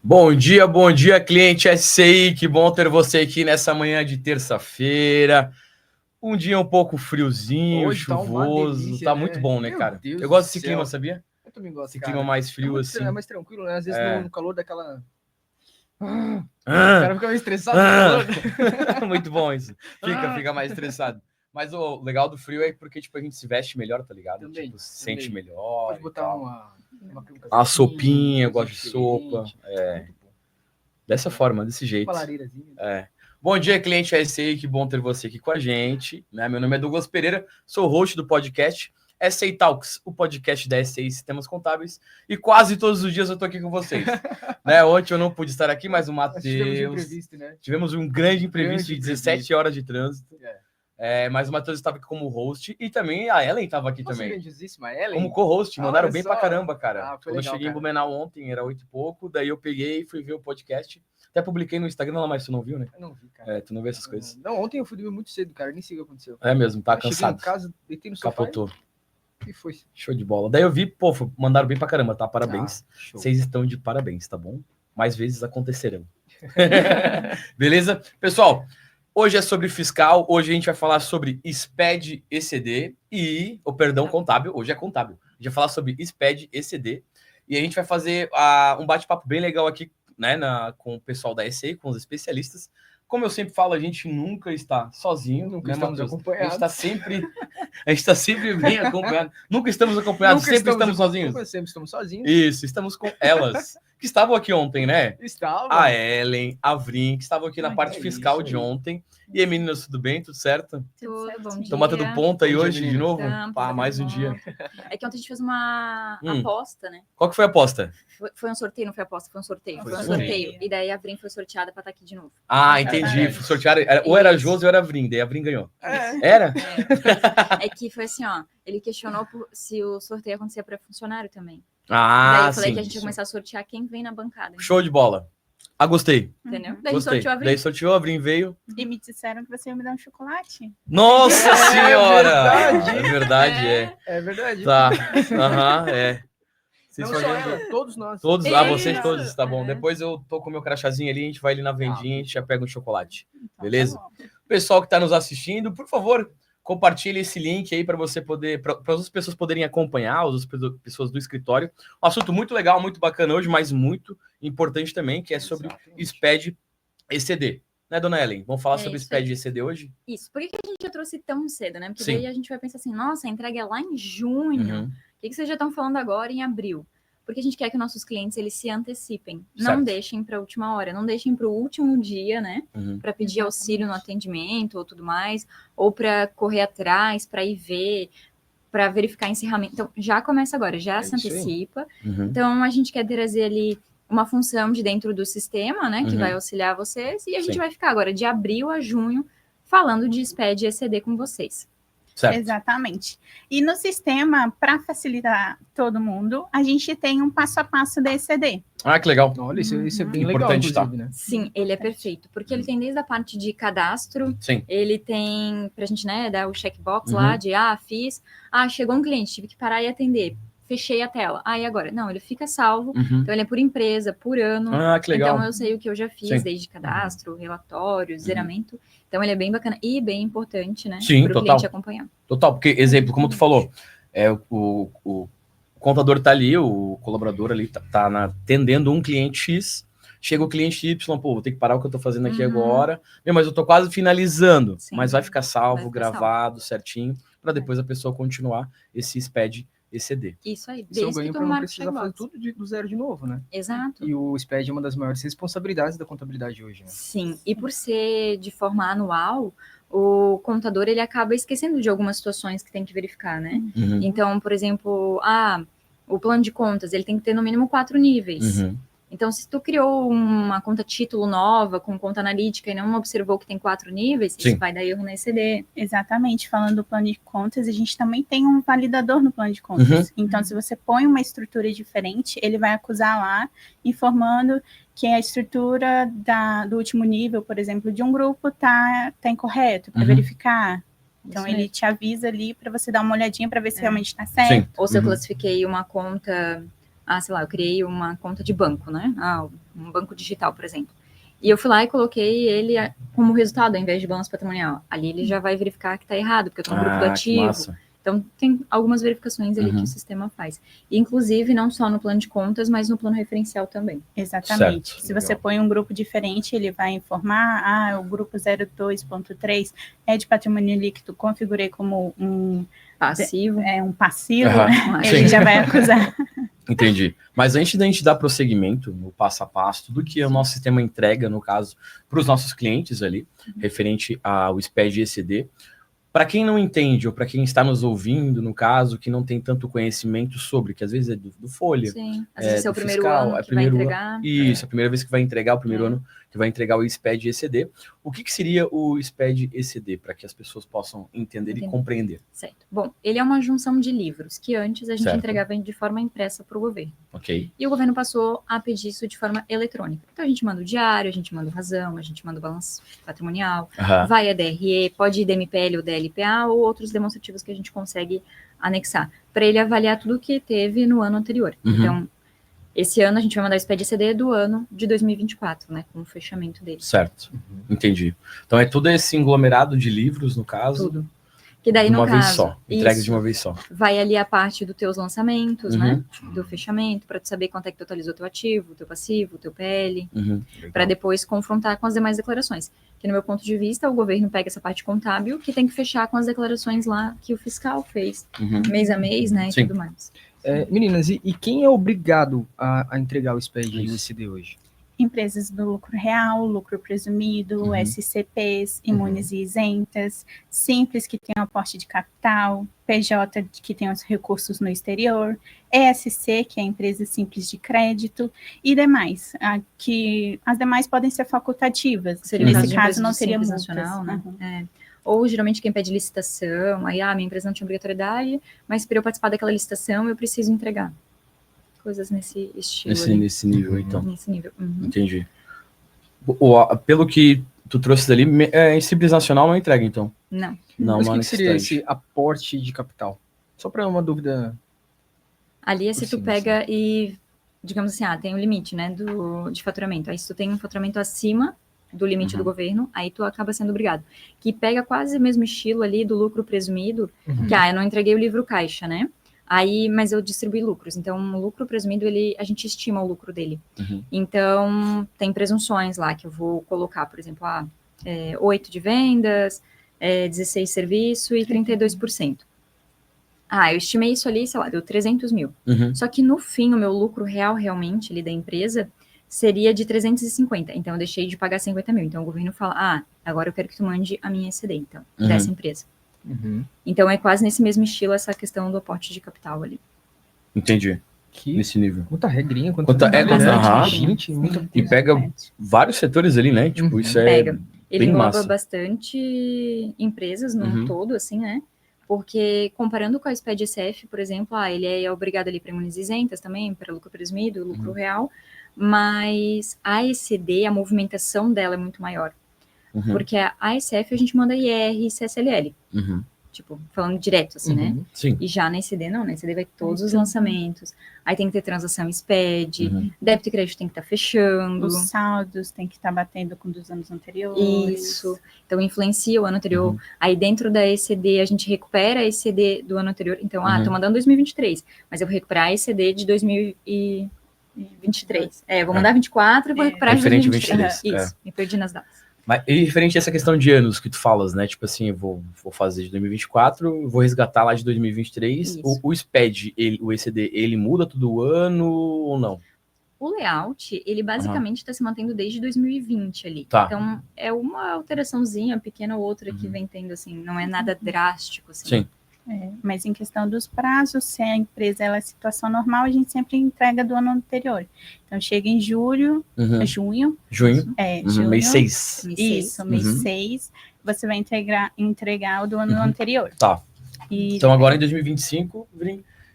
Bom dia, cliente SCI. Que bom ter você aqui nessa manhã de terça-feira. Um dia um pouco friozinho, hoje chuvoso. Delícia, tá né? muito bom, né, Meu cara? Deus Eu gosto do desse céu. clima, sabia? Eu também gosto, Esse cara. clima mais frio, assim. É mais tranquilo, né? Às vezes no calor daquela... O cara fica meio estressado no calor. Muito bom isso. Fica mais estressado. Mas o legal do frio é porque, tipo, a gente se veste melhor, tá ligado? Também, Tipo, se sente melhor. Pode botar uma a sopinha, eu gosto de sopa. Muito bom. Dessa forma, desse jeito. Uma lareirazinha. Bom dia, cliente SCI, que bom ter você aqui com a gente. Né? Meu nome é Douglas Pereira, sou host do podcast SCI Talks, o podcast da SCI Sistemas Contábeis, e quase todos os dias eu tô aqui com vocês. Né? Ontem eu não pude estar aqui, mas o Matheus... Tivemos um grande imprevisto de 17 horas de trânsito. Mas o Matheus estava aqui como host e também a Ellen estava aqui também. Como co-host, mandaram bem pra caramba, cara. Quando eu cheguei em Blumenau ontem, era 8 e pouco, daí eu peguei e fui ver o podcast. Até publiquei no Instagram, mas tu não viu, né? Eu não vi, cara. Tu não vê essas coisas. Não, ontem eu fui dormir muito cedo, cara. Nem sei o que aconteceu. É mesmo, tá cansado. Cheguei em casa, deitei no sofá Capotou. E foi. Show de bola. Daí eu vi, mandaram bem pra caramba, tá? Parabéns. Vocês estão de parabéns, tá bom? Mais vezes acontecerão. Beleza? Pessoal, hoje é sobre fiscal, hoje a gente vai falar sobre SPED ECD e, contábil, hoje é contábil. A gente vai falar sobre SPED ECD e a gente vai fazer um bate-papo bem legal aqui, né, com o pessoal da SCI, com os especialistas. Como eu sempre falo, a gente nunca está sozinho, nunca estamos acompanhados. A gente está sempre bem acompanhado. Nunca estamos acompanhados, sempre estamos sozinhos. Sempre estamos sozinhos. Isso, estamos com elas, que estavam aqui ontem, né? Estavam. A Ellen, a Vrin, que estavam aqui na parte fiscal de ontem. E aí, meninas, tudo bem? Tudo certo? Tudo, bom dia. Estão batendo ponta aí hoje, de novo? Mais um bom. dia. É que ontem a gente fez uma aposta, né? Qual que foi a aposta? Foi um sorteio, não foi aposta, foi um sorteio. Foi um sorteio. E daí a Vrin foi sorteada para estar aqui de novo. Ah, entendi. Sortearam, ou era a Josi ou era a Vrin, daí a Vrin ganhou. Era? É que foi assim, ó, ele questionou se o sorteio acontecia para funcionário também. Daí eu falei que a gente ia começar a sortear quem vem na bancada. Então. Show de bola. Gostei. Entendeu? Gostei. Daí sorteou, a Vrin veio. E me disseram que você ia me dar um chocolate. Nossa senhora! É verdade. É verdade. Tá. Não só ela, todos nós. Todos, vocês todos, tá bom. Depois eu tô com o meu crachazinho ali, a gente vai ali na vendinha, a gente já pega um chocolate. Então, beleza? Tá, pessoal que tá nos assistindo, por favor, compartilhe esse link aí para você poder, para as pessoas poderem acompanhar, as pessoas do escritório. Um assunto muito legal, muito bacana hoje, mas muito importante também, que é sobre SPED ECD. Né, dona Ellen? Vamos falar sobre SPED ECD hoje? Isso. Por que a gente já trouxe tão cedo, né? Porque daí a gente vai pensar assim, nossa, a entrega é lá em junho. O que vocês já estão falando agora em abril? Porque a gente quer que nossos clientes eles se antecipem. Certo. Não deixem para a última hora, não deixem para o último dia, né? Para pedir auxílio no atendimento ou tudo mais, ou para correr atrás, para ir ver, para verificar encerramento. Então, já começa agora, já se antecipa. Então, a gente quer trazer ali uma função de dentro do sistema, né? Que vai auxiliar vocês. E a gente vai ficar agora de abril a junho falando de SPED e ECD com vocês. Certo. Exatamente. E no sistema, para facilitar todo mundo, a gente tem um passo a passo da ECD. Ah, que legal. Olha, isso é bem legal, inclusive, né? Sim, ele é perfeito, porque ele tem desde a parte de cadastro, ele tem, pra gente, né, dar o checkbox lá de, fiz, chegou um cliente, tive que parar e atender. Fechei a tela. E agora? Não, ele fica salvo. Então, ele é por empresa, por ano. Que legal. Então, eu sei o que eu já fiz, desde cadastro, relatório, zeramento. Então, ele é bem bacana e bem importante, né? Para o cliente acompanhar. Total, porque, exemplo, como tu falou, o contador tá ali, o colaborador ali tá atendendo um cliente X, chega o cliente Y, vou ter que parar o que eu tô fazendo aqui agora. Mas eu tô quase finalizando. Mas vai ficar salvo, gravado, certinho, para depois a pessoa continuar esse SPED ECD. Isso aí. Isso eu ganho para não precisar fazer tudo do zero de novo, né? Exato. E o SPED é uma das maiores responsabilidades da contabilidade hoje, né? Sim, e por ser de forma anual, o contador ele acaba esquecendo de algumas situações que tem que verificar, né? Então, por exemplo, o plano de contas, ele tem que ter no mínimo 4 níveis. Então, se tu criou uma conta título nova, com conta analítica, e não observou que tem 4 níveis, isso vai dar erro na ECD. Exatamente. Falando do plano de contas, a gente também tem um validador no plano de contas. Então, se você põe uma estrutura diferente, ele vai acusar lá, informando que a estrutura do último nível, por exemplo, de um grupo tá incorreto, para verificar. Então, ele te avisa ali para você dar uma olhadinha para ver se realmente está certo. Ou se eu classifiquei uma conta sei lá, eu criei uma conta de banco, né? Um banco digital, por exemplo. E eu fui lá e coloquei ele como resultado, ao invés de balanço patrimonial. Ali ele já vai verificar que tá errado, porque eu tô no grupo do ativo. Então, tem algumas verificações ali que o sistema faz. E, inclusive, não só no plano de contas, mas no plano referencial também. Exatamente. Certo, se você põe um grupo diferente, ele vai informar, o grupo 02.3 é de patrimônio líquido, configurei como um passivo. Um passivo, ele já vai acusar. Entendi. Mas antes da gente dar prosseguimento no passo a passo, tudo que o nosso sistema entrega, no caso, para os nossos clientes ali, referente ao SPED ECD, para quem não entende, ou para quem está nos ouvindo, no caso, que não tem tanto conhecimento sobre, que às vezes é do Folha. Sim, às vezes é o primeiro fiscal, ano que vai entregar. Isso, a primeira vez que vai entregar, o primeiro ano que vai entregar o SPED ECD. O que seria o SPED ECD, para que as pessoas possam entender e compreender? Certo. Bom, ele é uma junção de livros, que antes a gente entregava de forma impressa para o governo. Ok. E o governo passou a pedir isso de forma eletrônica. Então a gente manda o diário, a gente manda o razão, a gente manda o balanço patrimonial, vai a DRE, pode ir DMPL ou DLPA ou outros demonstrativos que a gente consegue anexar, para ele avaliar tudo que teve no ano anterior. Então, esse ano a gente vai mandar o SPED ECD do ano de 2024, né, com o fechamento dele. Certo, entendi. Então é tudo esse aglomerado de livros, no caso? Tudo. Que daí, de uma no vez caso, só, entregue de uma vez só. Vai ali a parte dos teus lançamentos, né, do fechamento, para tu saber quanto é que totalizou teu ativo, teu passivo, teu PL, para depois confrontar com as demais declarações. Que no meu ponto de vista, o governo pega essa parte contábil, que tem que fechar com as declarações lá que o fiscal fez, mês a mês, né, e tudo mais. Meninas, e quem é obrigado a entregar o SPED e o ECD hoje? Empresas do lucro real, lucro presumido, SCPs, imunes e isentas, simples que tem um aporte de capital, PJ que tem os recursos no exterior, ESC, que é a empresa simples de crédito, e demais. Que as demais podem ser facultativas. Nesse caso, não seria multas. Né? Ou, geralmente, quem pede licitação, aí, minha empresa não tinha obrigatoriedade, mas para eu participar daquela licitação, eu preciso entregar. Coisas nesse estilo. Nesse nível, então. Nesse nível. Entendi. Pelo que tu trouxe dali, em Simples Nacional não entrega, então? Não. Mas o que seria esse aporte de capital? Só para uma dúvida. Ali é se tu pega e, digamos assim, tem um limite, né, de faturamento. Aí se tu tem um faturamento acima do limite do governo, aí tu acaba sendo obrigado. Que pega quase o mesmo estilo ali do lucro presumido, que, eu não entreguei o livro caixa, né? Aí, mas eu distribuí lucros. Então, o lucro presumido, a gente estima o lucro dele. Então, tem presunções lá que eu vou colocar, por exemplo, 8 de vendas, 16 serviço e 32%. Eu estimei isso ali, sei lá, deu 300 mil. Só que no fim, o meu lucro real, realmente, ali da empresa, seria de 350. Então, eu deixei de pagar 50 mil. Então, o governo fala, agora eu quero que tu mande a minha ECD, então, dessa empresa. Então, é quase nesse mesmo estilo essa questão do aporte de capital ali. Entendi. Nesse nível. Muita regrinha, gente, e pega vários setores ali, né? Tipo, isso pega. Ele engloba massa. Bastante empresas no todo, assim, né? Porque, comparando com a SPED ECF, por exemplo, ele é obrigado ali para imunes isentas também, para lucro presumido, lucro real, mas a ECD, a movimentação dela é muito maior. Porque a ECF a gente manda IR e CSLL. Tipo, falando direto, assim, né? Sim. E já na ECD, não. Na ECD vai todos os lançamentos. Aí tem que ter transação SPED. Débito e crédito tem que estar fechando. Os saldos tem que estar batendo com dos anos anteriores. Isso. Então, influencia o ano anterior. Aí, dentro da ECD, a gente recupera a ECD do ano anterior. Então, tô mandando 2023. Mas eu vou recuperar a ECD de 2023. Eu vou mandar 24 e vou recuperar de 2023. Isso. Me perdi nas datas. Mas e referente a essa questão de anos que tu falas, né? Tipo assim, eu vou fazer de 2024, vou resgatar lá de 2023. O SPED, o ECD, ele muda todo ano ou não? O layout, ele basicamente está se mantendo desde 2020 ali. Então, é uma alteraçãozinha, pequena ou outra que vem tendo, assim, não é nada drástico, assim. Sim. Mas em questão dos prazos, se a empresa é situação normal, a gente sempre entrega do ano anterior. Então, chega em junho. Junho. Junho. Mês 6. Isso, mês 6, você vai entregar o do ano anterior. Então, agora em 2025,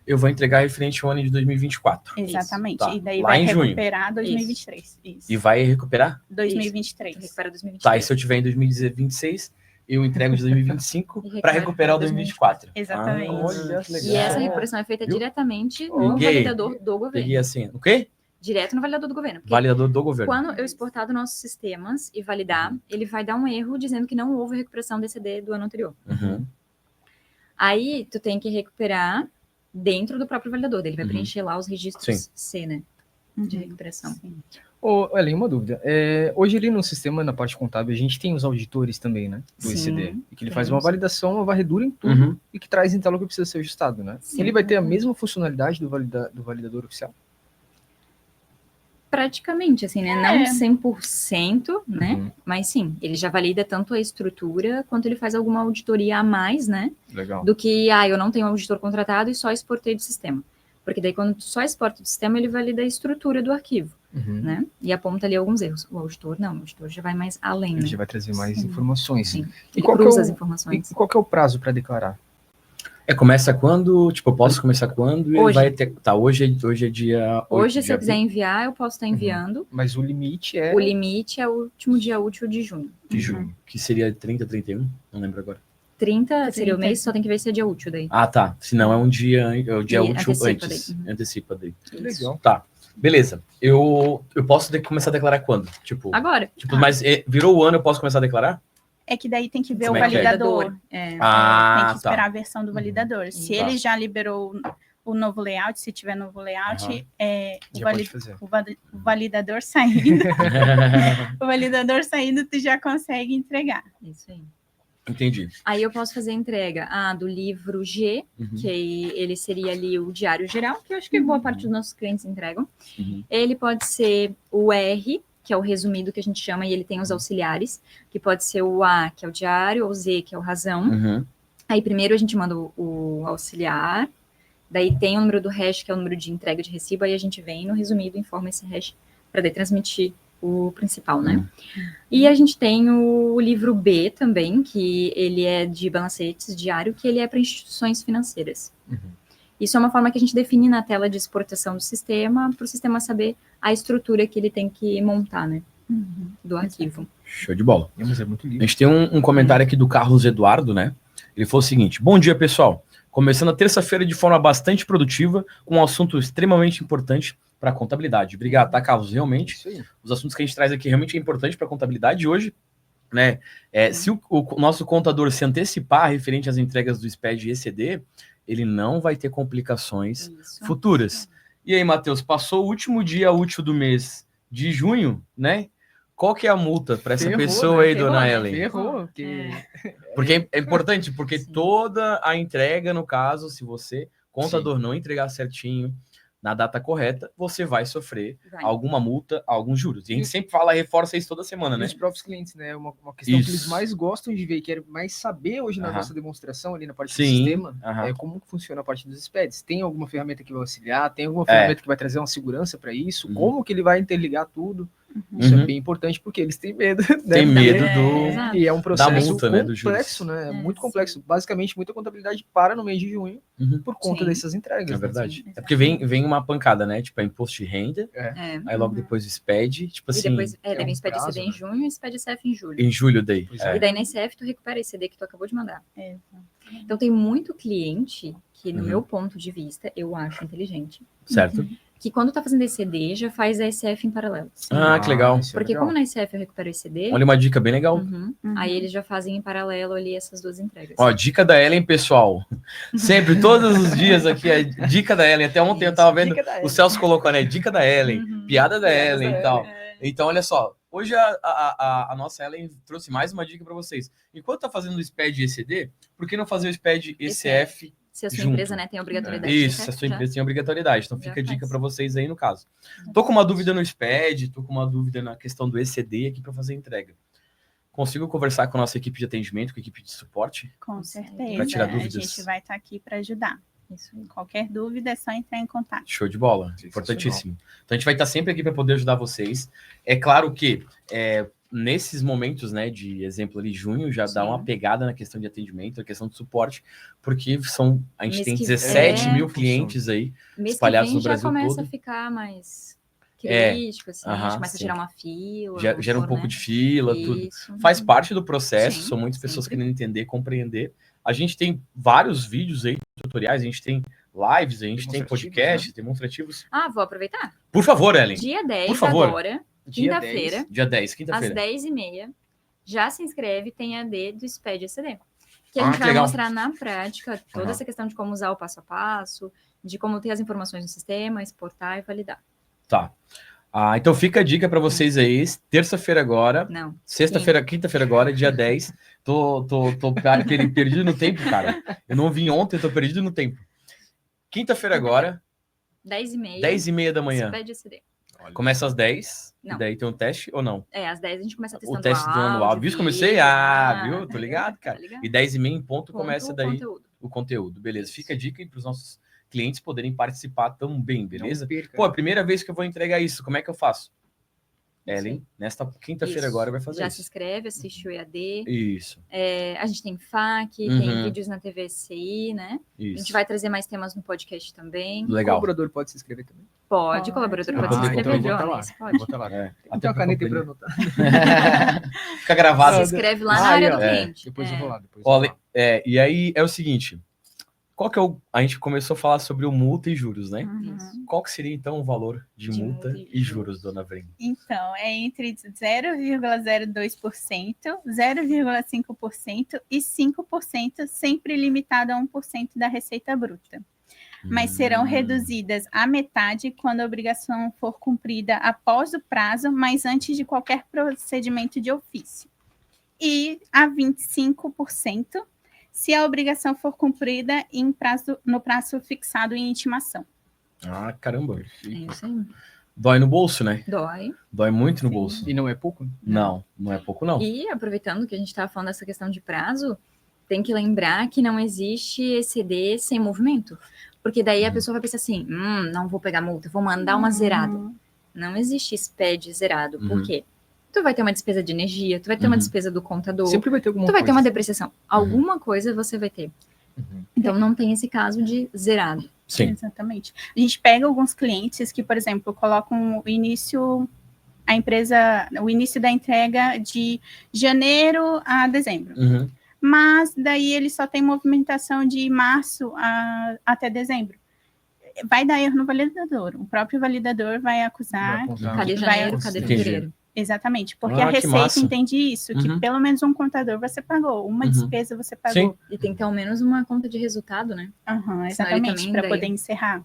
eu vou entregar referente ao ano de 2024. Exatamente. E daí vai recuperar 2023. Isso. E vai recuperar? 2023. Recupera 2023. E se eu tiver em 2026... eu entrego de 2025 para recuperar o 2024. Exatamente. Olha, que legal. E essa recuperação é feita Viu? diretamente no Peguei. validador do governo. Peguei assim, o quê? Direto no validador do governo. Porque Validador do governo. quando eu exportar dos nossos sistemas e validar, ele vai dar um erro dizendo que não houve recuperação DCD do ano anterior. Uhum. Aí, tu tem que recuperar dentro do próprio validador. Ele vai Uhum. preencher lá os registros Sim. C, né? De recuperação. Ô, Ellen, uma dúvida. Hoje ali no sistema, na parte contábil, a gente tem os auditores também, né? Do Sim, ECD. E que ele temos. faz uma validação, uma varredura em tudo Uhum. e que traz em tela o que precisa ser ajustado, né? Sim. Ele vai ter a mesma funcionalidade do validador oficial? Praticamente, assim, né? Não 100%, né? Uhum. Mas sim, ele já valida tanto a estrutura quanto ele faz alguma auditoria a mais, né? Legal. Do que, eu não tenho um auditor contratado e só exportei do sistema. Porque daí, quando tu só exporta do sistema, ele valida a estrutura do arquivo, Uhum. né? E aponta ali alguns erros. O auditor, não. O auditor já vai mais além, Ele né? já vai trazer mais Sim. informações. Sim. E Ele qual que é cruza as o, informações. e qual que é o prazo para declarar? Começa quando? Tipo, eu posso começar quando? E Hoje. vai ter. Tá, hoje é dia. Hoje, 8 se eu de quiser abril enviar, eu posso estar enviando. Mas o limite é O limite é o último dia útil de junho. de junho, que seria 30, 31? Não lembro agora. 30 seria o 30. mês, só tem que ver se é dia útil daí. Ah, tá. Se não é um dia, é o dia E útil antecipa antes. daí. Uhum. Antecipa daí. legal. Tá. Beleza. Eu posso começar a declarar quando? Tipo, Agora, mas virou o ano, eu posso começar a declarar? É que daí tem que ver Como o é que é? validador. É. Ah, Tem que esperar tá. a versão do validador. Se Tá. ele já liberou o novo layout, se tiver novo layout, o, Já vali- pode fazer. o validador saindo, o validador saindo, tu já consegue entregar. Isso aí. Entendi. Aí eu posso fazer a entrega do livro G, Uhum. que ele seria ali o diário geral, que eu acho que boa parte dos nossos clientes entregam. Uhum. Ele pode ser o R, que é o resumido que a gente chama, e ele tem os auxiliares, que pode ser o A, que é o diário, ou o Z, que é o razão. Uhum. Aí primeiro a gente manda o auxiliar, daí tem o número do hash, que é o número de entrega de recibo, aí a gente vem no resumido, informa esse hash para daí transmitir o principal, né? E a gente tem o livro B também, que ele é de balancetes diário, que ele é para instituições financeiras. Uhum. Isso é uma forma que a gente define na tela de exportação do sistema, para o sistema saber a estrutura que ele tem que montar, né? Do arquivo. Show de bola. Mas é muito A livre. gente tem um comentário aqui do Carlos Eduardo, né? Ele falou o seguinte: bom dia, pessoal. Começando a terça-feira de forma bastante produtiva, com um assunto extremamente importante para a contabilidade. Obrigado, tá, Carlos? Realmente, Isso aí. os assuntos que a gente traz aqui realmente é importante para a contabilidade hoje, né? Se o nosso contador se antecipar referente às entregas do SPED e ECD, ele não vai ter complicações Isso. futuras. E aí, Matheus, passou o último dia útil do mês de junho, né? Qual que é a multa para essa Ferrou, pessoa né? aí, Ferrou, dona né? Ellen? Ferrou, porque... Porque é importante, porque Sim. toda a entrega, no caso, se você, contador, não entregar certinho na data correta, você vai sofrer Vai. alguma multa, alguns juros. E a gente sempre fala, reforça isso toda semana, E né? os próprios clientes, né? Uma questão Isso. que eles mais gostam de ver e querem mais saber hoje na Aham. nossa demonstração, ali na parte do Sim. sistema, Aham. é como que funciona a parte dos SPEDs. Tem alguma ferramenta que vai auxiliar? Tem alguma ferramenta que vai trazer uma segurança para isso? Uhum. Como que ele vai interligar tudo? Isso Uhum. é bem importante porque eles têm medo. Né? Tem medo Exato. E é um processo multa, né, do juros. complexo, né? É, Muito sim. complexo. Basicamente, muita contabilidade para no mês de junho Uhum. por conta Sim. dessas entregas. É né? verdade. Sim, É porque vem uma pancada, né? Tipo, é imposto de renda, É. aí logo depois o SPED, tipo E assim, depois, é deve um SPED prazo, CD né? em junho e SPED SF em julho. em julho daí. Pois E daí na SF tu recupera esse CD que tu acabou de mandar. É. Então tem muito cliente que, no Uhum. meu ponto de vista, eu acho inteligente, Certo? que quando tá fazendo ECD já faz a SF em paralelo. Ah, que legal. isso é Porque legal. como na SF eu recupero ECD, Olha uma dica bem legal. aí eles já fazem em paralelo ali essas duas entregas. Ó, dica da Ellen, pessoal. Sempre, todos os dias aqui, a dica da Ellen. Até ontem eu tava vendo, Dica da o Ellen. Celso colocou, né? Dica da Ellen, piada da Piadas Ellen da e tal. Ellen. Então, olha só, hoje a nossa Ellen trouxe mais uma dica para vocês. Enquanto tá fazendo o SPED e ECD, por que não fazer o SPED ECF? Se a sua junto. empresa, né, tem a obrigatoriedade. Isso, de a sua já- empresa tem obrigatoriedade. Então já fica a dica faz. para vocês aí no caso. Tô com uma dúvida no SPED, tô com uma dúvida na questão do ECD aqui para fazer a entrega. Consigo conversar com a nossa equipe de atendimento, com a equipe de suporte? Com certeza. Pra tirar A dúvidas. gente vai estar aqui para ajudar. Isso aí. Qualquer dúvida é só entrar em contato. Show de bola, Sensacional. importantíssimo. Então a gente vai estar sempre aqui para poder ajudar vocês. É claro que nesses momentos, né, de exemplo ali, junho, já dá Sim. uma pegada na questão de atendimento, na questão de suporte, porque a gente Mês tem que 17 vem- mil clientes aí. Mês que espalhados vem no já Brasil começa todo. a ficar mais crítico, assim, a gente começa a gerar uma fila. Gera um pouco de fila, tudo. Faz parte do processo, são muitas pessoas querendo entender, compreender. A gente tem vários vídeos aí, tutoriais, a gente tem lives, a gente tem podcasts, demonstrativos. Vou aproveitar. Por favor, Ellen. Dia 10 por favor. agora, quinta-feira. Dia 10, quinta-feira. Às 10h30. Já se inscreve, tem AD do SPED ECD. Que a gente vai mostrar na prática toda essa questão de como usar o passo a passo, de como ter as informações no sistema, exportar e validar. Tá. Então fica a dica para vocês aí, terça-feira agora. Não. Sexta-feira, quinta-feira agora, dia 10. Tô perdido no tempo, cara. Eu não vim ontem, tô perdido no tempo. Quinta-feira agora. 10h30. 10h30 da manhã. SPED ECD. Começa às 10. Não. E daí tem um teste ou não? Às 10 a gente começa testando o teste do áudio. Viu? Comecei? Viu? Tô ligado, cara. Tá ligado? E 10h30 em ponto começa daí o conteúdo. Beleza. Fica a dica aí para os nossos clientes poderem participar também, beleza? Pô, a primeira vez que eu vou entregar isso, como é que eu faço? Ellen, nesta quinta-feira agora vai fazer Já isso. se inscreve, assiste o EAD. Isso. A gente tem FAQ, tem vídeos na TV SCI, né? Isso. A gente vai trazer mais temas no podcast também. Legal. O colaborador pode se inscrever também? Pode, o colaborador pode se inscrever, Jones. Pode. Bota lá. Até a caneta aí pra anotar. Fica gravado. Se inscreve lá na área do cliente. Depois eu vou lá. E aí é o seguinte... Qual que é a gente começou a falar sobre o multa e juros, né? Qual que seria, então, o valor de multa e juros, dona Vren? Então, é entre 0,02%, 0,5% e 5%, sempre limitado a 1% da receita bruta. Mas serão reduzidas à metade quando a obrigação for cumprida após o prazo, mas antes de qualquer procedimento de ofício. E a 25%, se a obrigação for cumprida no prazo fixado em intimação. Caramba. É isso aí. Dói no bolso, né? Dói muito no bolso. E não é pouco? Não é pouco, não. E aproveitando que a gente estava falando dessa questão de prazo, tem que lembrar que não existe ECD sem movimento. Porque daí a pessoa vai pensar assim, não vou pegar multa, vou mandar uma zerada. Não existe SPED zerado. Por quê? Tu vai ter uma despesa de energia, tu vai ter uma despesa do contador. Sempre vai ter alguma coisa. Tu vai ter uma depreciação. Alguma coisa você vai ter. Então, não tem esse caso de zerado. Sim. Exatamente. A gente pega alguns clientes que, por exemplo, colocam o início da entrega de janeiro a dezembro. Mas daí ele só tem movimentação de março até dezembro. Vai dar erro no validador. O próprio validador vai acusar. Cadê janeiro, cadê fevereiro? Exatamente, porque a Receita entende isso, que pelo menos um contador você pagou, uma despesa você pagou. Sim. E tem que ter ao menos uma conta de resultado, né? Exatamente, para poder encerrar.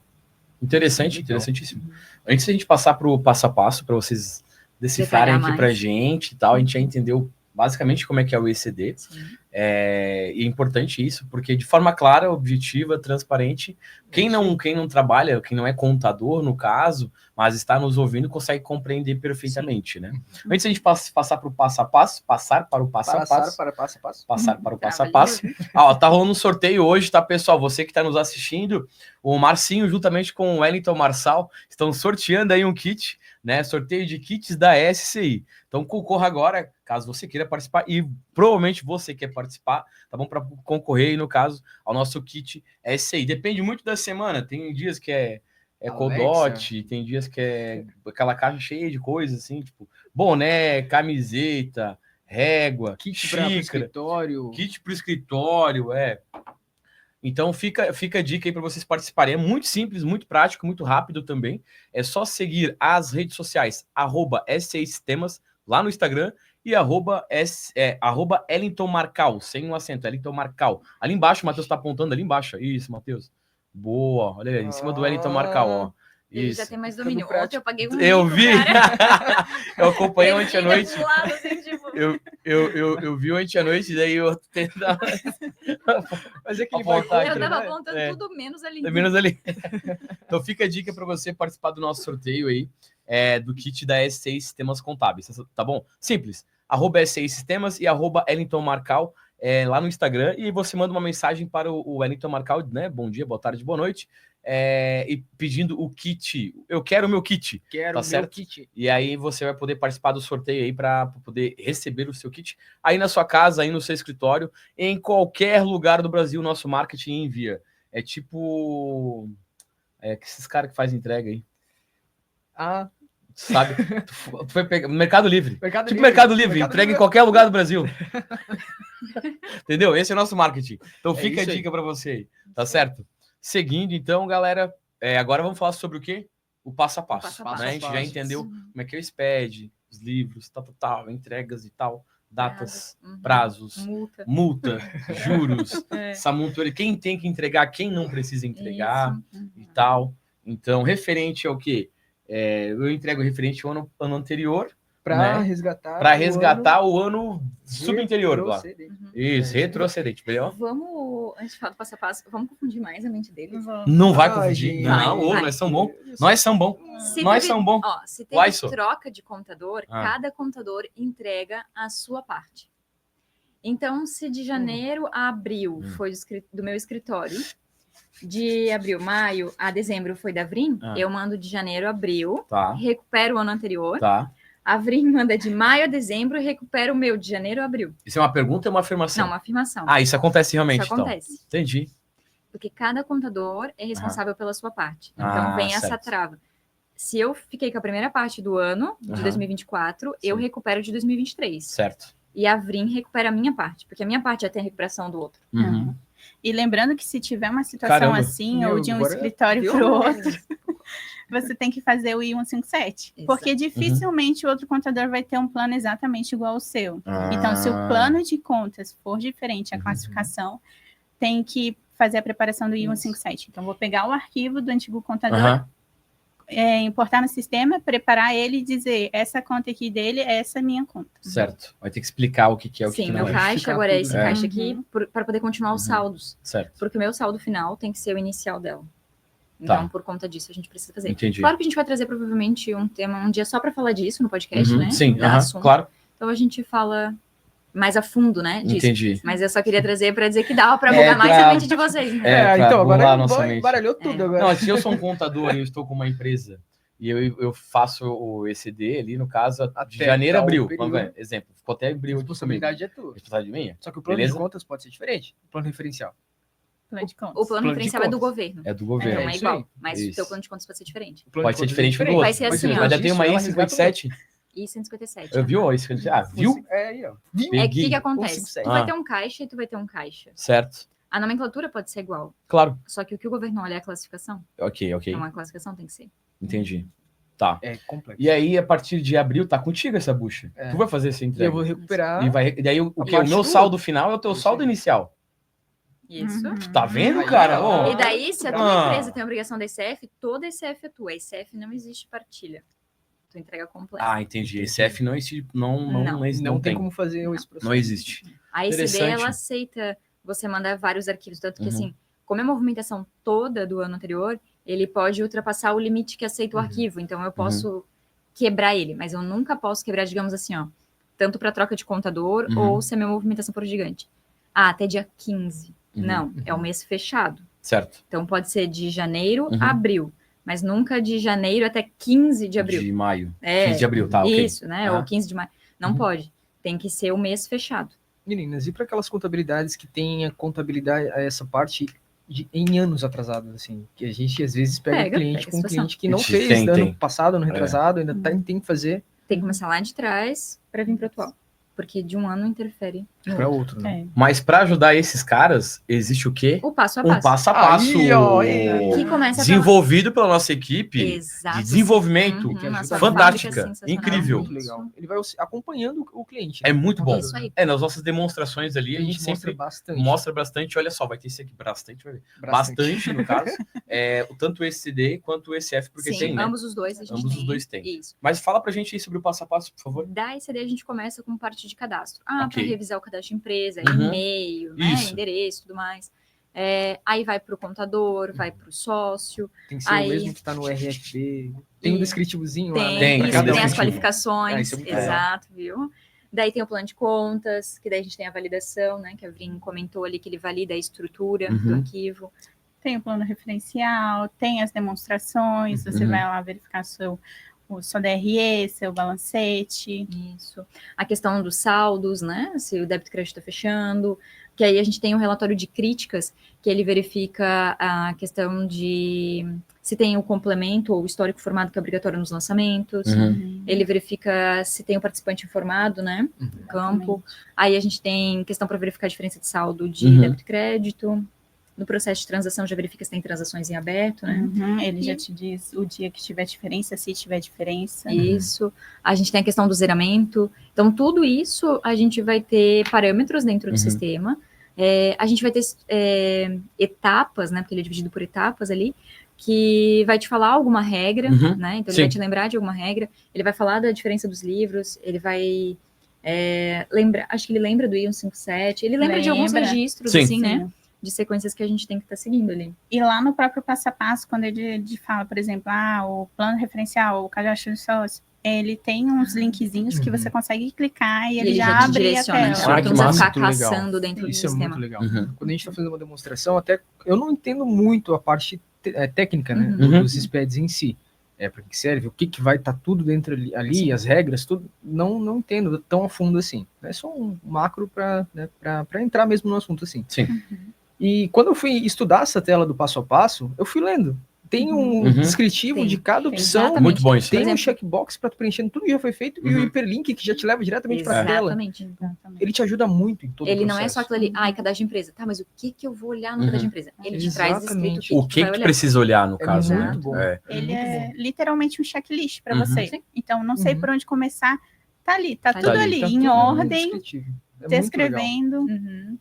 Interessantíssimo. Antes de a gente passar para o passo a passo, para vocês decifrarem aqui para a gente e tal, a gente já entendeu basicamente como é que é o ECD. E é importante isso, porque de forma clara, objetiva, transparente, quem não trabalha, quem não é contador, no caso, mas está nos ouvindo, consegue compreender perfeitamente, né? Antes de a gente passar para o passo a passo, passar para o passo a passo. Tá rolando um sorteio hoje, tá, pessoal? Você que está nos assistindo, o Marcinho, juntamente com o Wellington Marçal, estão sorteando aí um kit, né? Sorteio de kits da SCI. Então concorra agora, caso você queira participar, e provavelmente você quer participar, tá bom? Para concorrer aí, no caso, ao nosso kit SCI. Depende muito da semana, tem dias que é Codote, tem dias que é aquela caixa cheia de coisas, assim, tipo, boné, camiseta, régua, kit para escritório. Kit para o escritório, Então fica a dica aí para vocês participarem. É muito simples, muito prático, muito rápido também. É só seguir as redes sociais, @SCI Sistemas, lá no Instagram, e @Ellington Marcal, sem um acento, Ellington Marcal. Ali embaixo, o Matheus está apontando ali embaixo. Isso, Matheus. Boa, olha aí, em cima do Wellington Marcal, ó. Ele já tem mais domínio. Ontem eu paguei um Eu vi! Eu acompanhei ontem à noite. Assim, tipo... eu vi ontem à noite, daí eu tentava... Mas é que eu tava apontando tudo menos ali. Menos ali. Então fica a dica para você participar do nosso sorteio aí, do kit da SCI Sistemas Contábeis, tá bom? Simples. @SCI Sistemas e @Ellington Marcal, lá no Instagram, e você manda uma mensagem para o Wellington Marcal, né? Bom dia, boa tarde, boa noite. E pedindo o kit. Eu quero o meu kit. Quero o meu kit. E aí você vai poder participar do sorteio aí para poder receber o seu kit aí na sua casa, aí no seu escritório, em qualquer lugar do Brasil. Nosso marketing envia. É tipo... que esses caras que fazem entrega aí. sabe? Tu foi pegar Mercado Livre. Mercado Tipo Livre. Mercado Livre, Mercado entrega em Livre. qualquer lugar do Brasil. Entendeu? Esse é o nosso marketing. Então É fica a isso aí. dica para você aí, tá certo? Seguindo, então, galera, agora vamos falar sobre o quê? O passo a passo. passo a passo. Né? A gente já entendeu como é que é o SPED, os livros, tal, entregas e tal, datas, prazos, multa, juros, Samuntuário, quem tem que entregar, quem não precisa entregar e tal. Então, referente ao quê? Eu entrego referente ao ano anterior, Para né? resgatar. Para resgatar o ano subanterior. Isso, É, retrocedente, beleza? Vamos, antes de falar do passo a passo, vamos confundir mais a mente deles. Não vai Ai, confundir. gente. Não, Vai. nós somos bons. Nós somos bons. Se teve Uai, troca de contador, cada contador entrega a sua parte. Então, se de janeiro a abril foi do meu escritório, de abril, maio a dezembro foi da Vrim, eu mando de janeiro a abril, recupero o ano anterior. A Vrim manda de maio a dezembro e recupera o meu de janeiro a abril. Isso é uma pergunta ou uma afirmação? Não, uma afirmação. Isso acontece realmente, Isso acontece. Então. Entendi. Porque cada contador é responsável pela sua parte. Então, vem essa trava. Se eu fiquei com a primeira parte do ano, de 2024, eu recupero de 2023. Certo. E a Vrim recupera a minha parte, porque a minha parte já tem a recuperação do outro. E lembrando que se tiver uma situação assim, ou de um escritório para o outro, você tem que fazer o I-157. Exato. Porque dificilmente o outro contador vai ter um plano exatamente igual ao seu. Então, se o plano de contas for diferente, a classificação, tem que fazer a preparação do I-157. Então, vou pegar o arquivo do antigo contador, importar no sistema, preparar ele e dizer, essa conta aqui dele, essa é a minha conta. Certo. Vai ter que explicar o que é o que não é. Sim, meu caixa agora é esse caixa aqui, para poder continuar os saldos. Certo. Porque o meu saldo final tem que ser o inicial dela. Então, por conta disso, a gente precisa fazer. Entendi. Claro que a gente vai trazer, provavelmente, um dia só para falar disso no podcast, né? Sim, claro. Então, a gente fala mais a fundo, né, disso. Entendi. Mas eu só queria trazer para dizer que dava para bugar mais a mente de vocês. Então, agora embaralhou tudo. Agora. Não, se eu sou um contador e eu estou com uma empresa e eu faço o ECD ali, no caso, de janeiro a abril. Vamos ver, exemplo. Ficou até abril. A responsabilidade é tua. Responsabilidade minha. Só que o plano de contas pode ser diferente. O plano referencial. O plano referencial é do governo. É do governo. Então é igual. Mas o teu plano de contas pode ser diferente. Pode ser diferente do outro. Vai ser assim, mas já tem uma I-57. I-157. Eu viu? Viu? Aí, ó. O que acontece? Tu vai ter um caixa e tu vai ter um caixa. Certo. A nomenclatura pode ser igual. Claro. Só que o que o governo olha é a classificação. Ok. Então a classificação tem que ser. Entendi. Tá. É complexo. E aí, a partir de abril, tá contigo essa bucha. Tu vai fazer essa entrega. Eu vou recuperar. E daí, o meu saldo final é o teu saldo inicial. Isso. Tá vendo, cara? E daí, se a tua empresa tem a obrigação da ECF, toda ECF é tua. A ECF não existe partilha. Tu entrega completa. Entendi. ECF não existe. Não tem como fazer esse processo. Não existe. A ECD, ela aceita você mandar vários arquivos. Tanto que, assim, como é a movimentação toda do ano anterior, ele pode ultrapassar o limite que aceita o arquivo. Então, eu posso quebrar ele. Mas eu nunca posso quebrar, digamos assim, ó. Tanto para troca de contador ou se a minha movimentação for gigante. Até dia 15. Não, é o mês fechado. Certo. Então, pode ser de janeiro a abril. Mas nunca de janeiro até 15 de abril. De maio. 15 de abril, tá, Isso, né? Ou 15 de maio. Não pode. Tem que ser o mês fechado. Meninas, e para aquelas contabilidades que têm a contabilidade, essa parte em anos atrasados, assim, que a gente às vezes pega cliente com um cliente que não fez ano passado, ano retrasado, ainda tem que fazer. Tem que começar lá de trás para vir para o atual. Porque de um ano interfere para outro, né? Mas para ajudar esses caras, existe o quê? O passo a passo. Um passo a passo. Que começa desenvolvido pela nossa equipe. Exato. De desenvolvimento. Fantástica. Incrível. Muito legal. Ele vai acompanhando o cliente. É muito bom. Isso aí. Nas nossas demonstrações ali, a gente sempre mostra bastante. Olha só, vai ter esse aqui bastante. Bastante, no caso. Tanto o ECD quanto o ECF, porque sim, tem, né? Ambos os dois a gente tem. Isso. Mas fala pra gente aí sobre o passo a passo, por favor. Da ECD a gente começa com parte de cadastro. Para revisar o cadastro de empresa, e-mail, né, endereço e tudo mais. Aí vai para o contador, vai para o sócio. Tem que ser o mesmo que está no RFB. Tem um descritivozinho lá, né? Tem as qualificações, exato, viu? Daí tem o plano de contas, que daí a gente tem a validação, né? Que a Vrim comentou ali, que ele valida a estrutura do arquivo. Tem o plano referencial, tem as demonstrações, você vai lá verificar o seu DRE, seu balancete. Isso. A questão dos saldos, né? Se o débito e crédito está fechando. que aí a gente tem um relatório de críticas, que ele verifica a questão de se tem o complemento ou o histórico formado que é obrigatório nos lançamentos, ele verifica se tem o participante informado, né, no campo, aí a gente tem questão para verificar a diferença de saldo de débito e crédito, no processo de transação já verifica se tem transações em aberto, né? Ele já te diz o dia que tiver diferença, se tiver diferença. Isso. A gente tem a questão do zeramento. Então, tudo isso a gente vai ter parâmetros dentro do sistema. A gente vai ter etapas, né? Porque ele é dividido por etapas ali, que vai te falar alguma regra, né? Então, ele vai te lembrar de alguma regra. Ele vai falar da diferença dos livros. Ele vai lembrar... Acho que ele lembra do I157. Ele lembra de alguns registros, assim, né? De sequências que a gente tem que estar seguindo ali. E lá no próprio passo a passo, quando ele fala, por exemplo, o plano referencial, o cadastro de sócio, ele tem uns linkzinhos que você consegue clicar e ele já abre a tela. Então você ficar caçando dentro do sistema. Isso é muito legal. Quando a gente está fazendo uma demonstração, até eu não entendo muito a parte técnica, né, dos SPEDs em si. Para que serve, o que vai estar tudo dentro ali, as regras, tudo, não entendo tão a fundo assim. É só um macro para entrar mesmo no assunto assim. Sim. E quando eu fui estudar essa tela do passo a passo, eu fui lendo. Tem um descritivo de cada opção. Exatamente. Muito bom isso. Tem um checkbox para tu preenchendo tudo que já foi feito e o hiperlink que já te leva diretamente para a tela. Ele te ajuda muito em todo o processo. Ele não é só aquilo ali, cadastro de empresa. Tá, mas o que eu vou olhar no cadastro de empresa? Ele te traz escrito o que tu precisa olhar, no caso. Muito bom. Ele é literalmente um checklist para você. Sim. Então, não sei por onde começar. Tá ali, tá tudo ali, em ordem, descrevendo.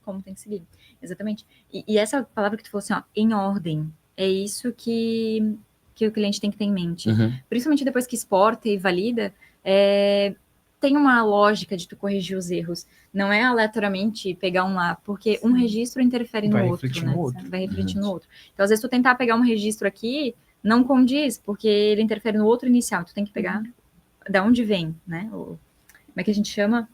Como tem que seguir. Exatamente. E essa palavra que tu falou assim, em ordem, é isso que o cliente tem que ter em mente. Principalmente depois que exporta e valida, tem uma lógica de tu corrigir os erros. Não é aleatoriamente pegar um lá, porque um registro interfere no outro, né? Vai refletir no outro. Então, às vezes, tu tentar pegar um registro aqui, não condiz, porque ele interfere no outro inicial. Tu tem que pegar da onde vem, né? Como é que a gente chama?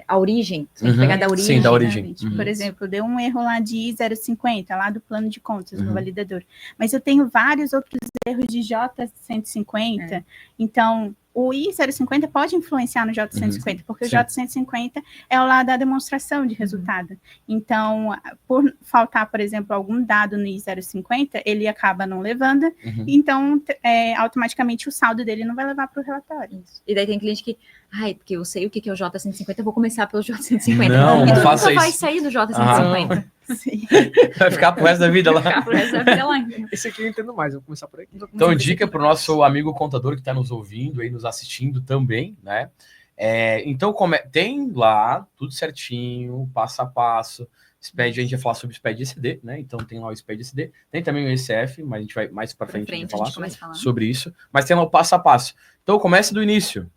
A origem, você tem que pegar da origem. Sim, da origem. Por exemplo, deu um erro lá de I050, lá do plano de contas, no validador. Mas eu tenho vários outros erros de J150, então o I050 pode influenciar no J150, porque o J150 é o lá da demonstração de resultado. Então, por faltar, por exemplo, algum dado no I050, ele acaba não levando, então, automaticamente, o saldo dele não vai levar para o relatório. Isso. E daí tem cliente que, porque eu sei o que é o J150, eu vou começar pelo J150. Não faça isso. Vai sair do J150. Sim. Vai ficar pro resto da vida lá. Esse aqui eu entendo mais, eu vou começar por aqui. Então, dica pro nosso amigo contador que está nos ouvindo e nos assistindo também, né? Então, tem lá tudo certinho, passo a passo. SPED, a gente vai falar sobre o SPED ECD, né? Então, tem lá o SPED ECD. Tem também o ECF, mas a gente vai mais para frente, falar sobre isso. Mas tem lá o passo a passo. Então, comece do início.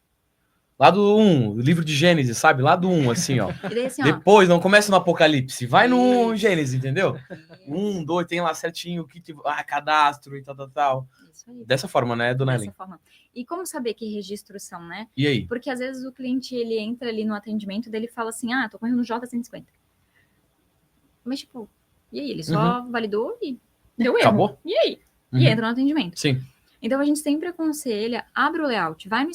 Lá do 1, o livro de Gênesis, sabe? Lá do 1, assim, ó. Daí, assim, depois, não começa no Apocalipse. Vai no Gênesis, entendeu? 1, 2, tem lá certinho o que cadastro e tal. Isso aí. Dessa forma, né, dona Ellen? Dessa forma. E como saber que registros são, né? E aí? Porque, às vezes, o cliente, ele entra ali no atendimento, daí ele fala assim, tô correndo no J150. Mas, tipo, e aí? Ele só validou e deu erro. Acabou? E aí? E entra no atendimento. Sim. Então, a gente sempre aconselha, abre o layout, vai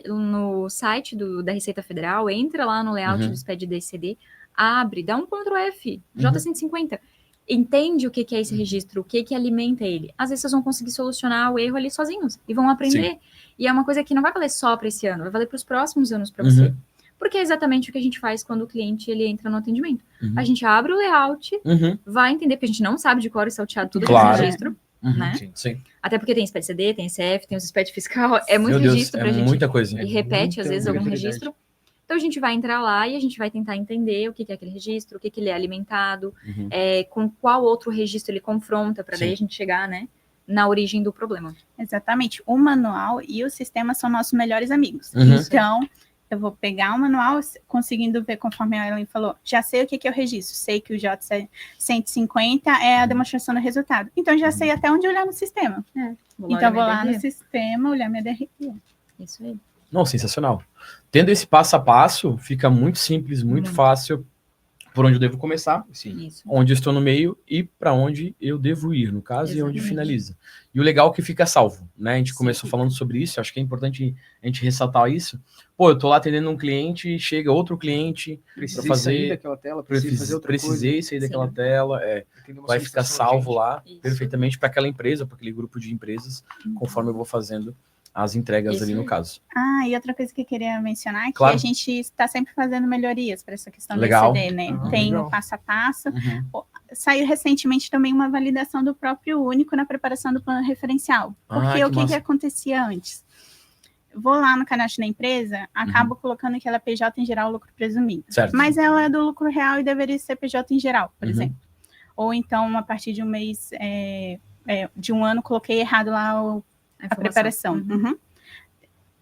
no site da Receita Federal, entra lá no layout do SPED DCD, abre, dá um Ctrl F, J150, entende o que é esse registro, o que alimenta ele. Às vezes, vocês vão conseguir solucionar o erro ali sozinhos e vão aprender. Sim. E é uma coisa que não vai valer só para esse ano, vai valer para os próximos anos para você. Porque é exatamente o que a gente faz quando o cliente ele entra no atendimento. A gente abre o layout, vai entender, porque a gente não sabe de cor e salteado tudo que é registro. Né? Sim. Até porque tem SPED CD, tem ECF, tem os SPED fiscal, é muito registro pra gente. Muita coisa. E repete, às vezes, algum registro. Então, a gente vai entrar lá e a gente vai tentar entender o que é aquele registro, o que ele é alimentado, com qual outro registro ele confronta, para daí a gente chegar, né, na origem do problema. Exatamente. O manual e o sistema são nossos melhores amigos. Então, eu vou pegar o manual, conseguindo ver, conforme a Ellen falou, já sei o que é o registro, sei que o J150 é a demonstração do resultado. Então, já sei até onde olhar no sistema. Então, vou lá no sistema, olhar minha DRE. Isso aí. Não, sensacional. Tendo esse passo a passo, fica muito simples, muito fácil por onde eu devo começar, Isso. onde eu estou no meio e para onde eu devo ir, no caso, e onde finaliza. E o legal é que fica salvo, né? A gente começou falando sobre isso, acho que é importante a gente ressaltar isso. Pô, eu tô lá atendendo um cliente, chega outro cliente para fazer... sair daquela tela, precisei sair daquela tela, vai ficar salvo lá perfeitamente para aquela empresa, para aquele grupo de empresas, conforme eu vou fazendo as entregas ali no caso. E outra coisa que eu queria mencionar é que a gente está sempre fazendo melhorias para essa questão do ECD, né? Tem o passo a passo. Saiu recentemente também uma validação do próprio Único na preparação do plano referencial. Porque o que acontecia antes? Vou lá no cadastro da empresa, acabo colocando que ela é PJ em geral, lucro presumido. Certo. Mas ela é do lucro real e deveria ser PJ em geral, por exemplo. Ou então, a partir de um mês, de um ano, coloquei errado lá a preparação.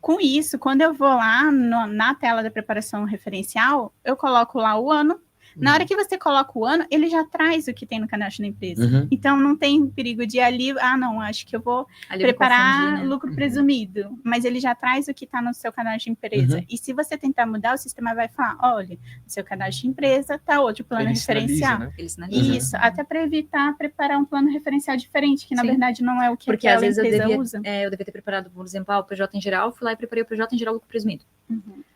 Com isso, quando eu vou lá na tela da preparação referencial, eu coloco lá o ano. Na hora que você coloca o ano, ele já traz o que tem no cadastro da empresa. Então, não tem perigo de ali, não, acho que eu vou preparar lucro presumido. Mas ele já traz o que está no seu cadastro de empresa. E se você tentar mudar, o sistema vai falar, olha, no seu cadastro de empresa está outro plano referencial. Ele sinaliza. Isso, até para evitar preparar um plano referencial diferente, que na verdade não é o que porque aquela às vezes empresa usa. Eu devia ter preparado, por exemplo, o PJ em geral, fui lá e preparei o PJ em geral lucro presumido.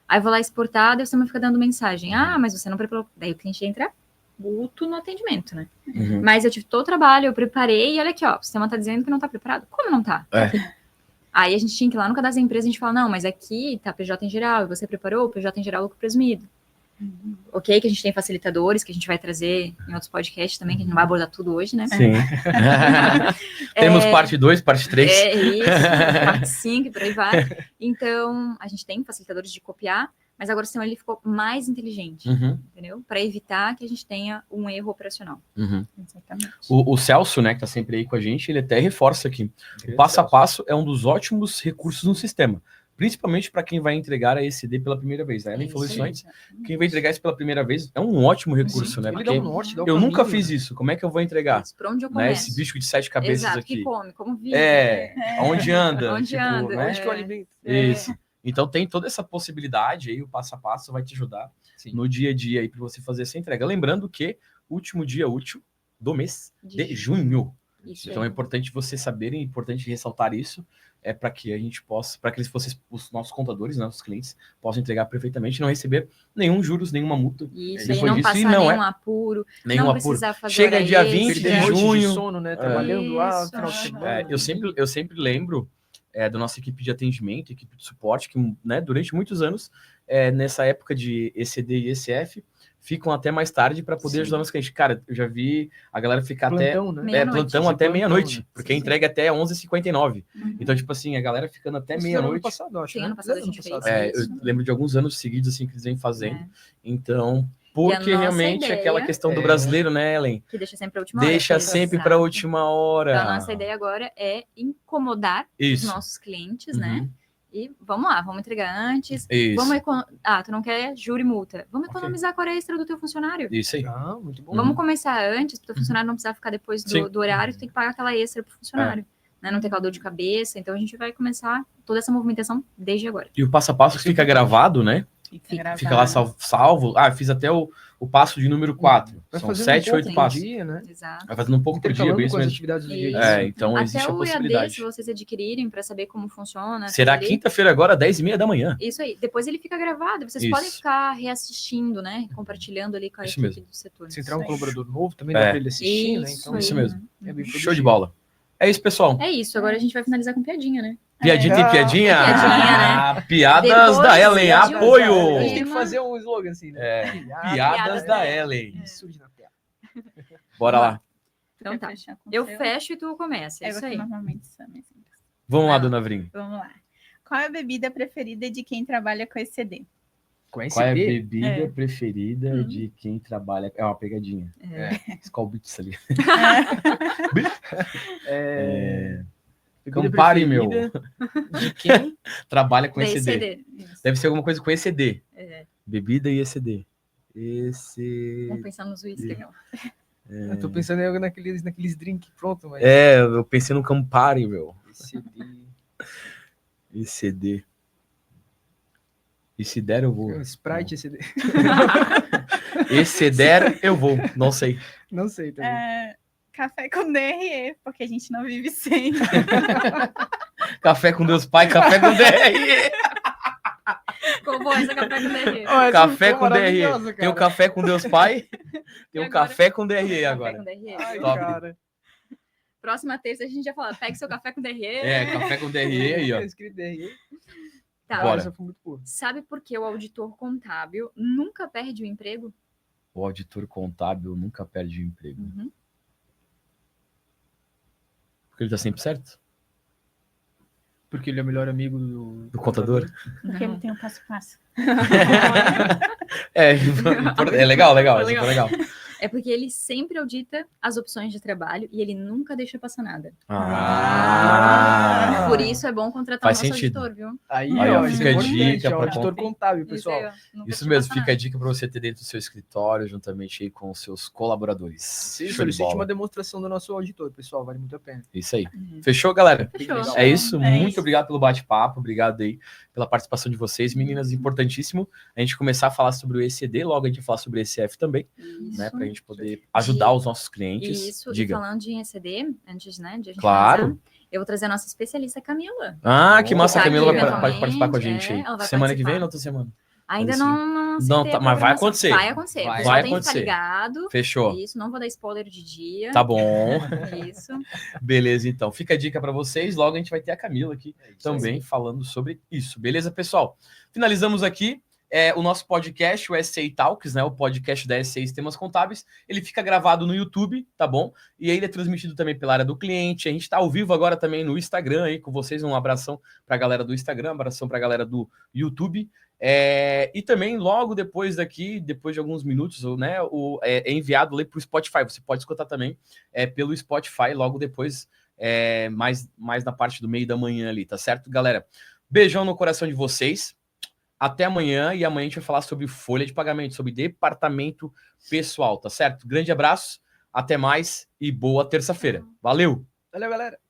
Aí vou lá exportar, daí o sistema fica dando mensagem. Mas você não preparou. Daí o cliente entra puto no atendimento, né? Mas eu tive todo o trabalho, eu preparei e olha aqui, ó, o sistema tá dizendo que não tá preparado. Como não tá? Aí a gente tinha que ir lá no cadastro da empresa, a gente fala, não, mas aqui tá PJ em geral, e você preparou o PJ em geral lucro presumido. Ok, que a gente tem facilitadores, que a gente vai trazer em outros podcasts também, que a gente não vai abordar tudo hoje, né? Sim. Temos parte 2, parte 3. Isso, parte 5 e por aí vai. Então, a gente tem facilitadores de copiar, mas agora o sistema ele ficou mais inteligente, entendeu? Para evitar que a gente tenha um erro operacional. Exatamente. O Celso, né, que tá sempre aí com a gente, ele até reforça aqui. O passo a passo é um dos ótimos recursos no sistema. Principalmente para quem vai entregar a ECD pela primeira vez. A Ellen falou isso antes. Quem vai entregar isso pela primeira vez é um ótimo recurso, né? Porque eu nunca fiz isso. Como é que eu vou entregar? Por onde eu começo? Esse bicho de 7 cabeças aqui. Que come, como vive. Onde anda? Onde anda? Né? Onde que eu alimento? Isso. Então tem toda essa possibilidade aí, o passo a passo vai te ajudar no dia a dia aí para você fazer essa entrega. Lembrando que último dia útil do mês de junho. Então é importante você saber, é importante ressaltar isso, para que a gente possa, para que os nossos contadores, nossos clientes, possam entregar perfeitamente e não receber nenhum juros, nenhuma multa. Isso, e não passar nenhum apuro, não precisar fazer chega dia 20 de junho. De sono, né? Trabalhando lá, final de semana. Eu sempre lembro da nossa equipe de atendimento, equipe de suporte, que durante muitos anos, nessa época de ECD e ECF, ficam até mais tarde para poder ajudar os clientes. Cara, eu já vi a galera ficar plantão até meia-noite, porque a entrega até 11h59. Então, tipo assim, a galera ficando até meia-noite. Ano passado, acho, né? Ano passado a gente fez eu lembro de alguns anos seguidos assim que eles vêm fazendo. Então, porque realmente aquela questão do brasileiro, né, Ellen? Que deixa sempre para a última hora. Deixa sempre para a última hora. Então, a nossa ideia agora é incomodar os nossos clientes, né? E vamos lá, vamos entregar antes. Vamos tu não quer juro e multa. Vamos economizar a hora extra do teu funcionário. Isso aí. Muito bom. Vamos começar antes, para o teu funcionário não precisar ficar depois do horário, tu tem que pagar aquela extra pro funcionário. Né? Não ter aquela dor de cabeça. Então a gente vai começar toda essa movimentação desde agora. E o passo a passo fica gravado, né? Fica lá salvo. Fiz até o passo de número 4. São 7, 8 passos. Dia, né? Exato. Vai fazendo um pouco por dia, bem com as atividades do dia. Então até existe a o possibilidade. EAD, se vocês adquirirem para saber como funciona. Será quinta-feira agora, 10h30 da manhã. Isso aí. Depois ele fica gravado. Vocês podem ficar reassistindo, né? Compartilhando ali com a equipe do setor. Se entrar um colaborador novo, também dá para ele assistir, né? Então, isso mesmo. Show de bola. É isso, pessoal. É isso. Agora a gente vai finalizar com piadinha, né? Piadinha, tem piadinha? Piadinha, né? Piadas da Ellen, apoio! A gente tem que fazer um slogan assim, né? Piadas da Ellen. Bora lá. Então tá. Eu fecho e tu começa. É isso aí. Vamos lá, dona Vrim. Vamos lá. Qual é a bebida preferida de quem trabalha com ECD? Qual é a bebida preferida de quem trabalha? É uma pegadinha. Skol Beats ali. Campari, meu. De quem trabalha com ECD. Deve ser alguma coisa com ECD. Bebida e ECD. Vamos pensar nos whisky, não. Eu tô pensando em algo naqueles drinks pronto, mas... eu pensei no Campari, meu. ECD. E se der, eu vou. Sprite ECD. Exceder, eu vou. Não sei. Não sei também. Café com DRE, porque a gente não vive sem. Café com Deus Pai, café com DRE. Como essa café com DRE? Café com DRE. Tem o café com Deus Pai, tem o café com DRE agora. Café com DRE. Ai, cara. Próxima terça a gente já fala, pegue seu café com DRE. Café com DRE aí, ó. Escrito DRE. Tá. Bora. Sabe por que o auditor contábil nunca perde o emprego? O auditor contábil nunca perde o emprego. Uhum. Porque ele tá sempre certo? Porque ele é o melhor amigo do contador? Porque ele tem um passo-passo. É legal. Super legal. É porque ele sempre audita as opções de trabalho e ele nunca deixa passar nada. Por isso é bom contratar Faz o nosso sentido. auditor, viu? Aí ó, fica a dica para o auditor contábil, pessoal. Isso mesmo, fica a dica para você ter dentro do seu escritório, juntamente aí com os seus colaboradores. Solicite uma demonstração do nosso auditor, pessoal, vale muito a pena. Isso aí. Fechou, galera? Fechou. É isso, muito obrigado pelo bate-papo, obrigado aí pela participação de vocês. Meninas, importantíssimo a gente começar a falar sobre o ECD, logo a gente vai falar sobre o ECF também, né, pra gente poder ajudar os nossos clientes. Isso, Diga. E falando em ECD, antes, né, de a gente Claro. começar, eu vou trazer a nossa especialista Camila. Que massa, a Camila vai eventualmente, participar com a gente aí. ela vai Semana que participar. vem ou na outra semana? Ainda não Tá, mas vai acontecer. Vai acontecer. Vai Tem que acontecer. ficar ligado. Fechou. Isso, não vou dar spoiler de dia. Tá bom. Isso. Beleza, então. Fica a dica para vocês. Logo a gente vai ter a Camila aqui também falando sobre isso. Beleza, pessoal? Finalizamos aqui o nosso podcast, o SA Talks, né? O podcast da SA Sistemas Contábeis. Ele fica gravado no YouTube, tá bom? E aí ele é transmitido também pela área do cliente. A gente tá ao vivo agora também no Instagram aí com vocês. Um abração pra galera do Instagram, um abração pra galera do YouTube. E também logo depois daqui, depois de alguns minutos, né, é enviado ali para o Spotify. Você pode escutar também pelo Spotify logo depois, mais na parte do meio da manhã ali, tá certo, galera? Beijão no coração de vocês. Até amanhã, e amanhã a gente vai falar sobre folha de pagamento, sobre departamento pessoal, tá certo? Grande abraço, até mais e boa terça-feira. Valeu! Valeu, galera!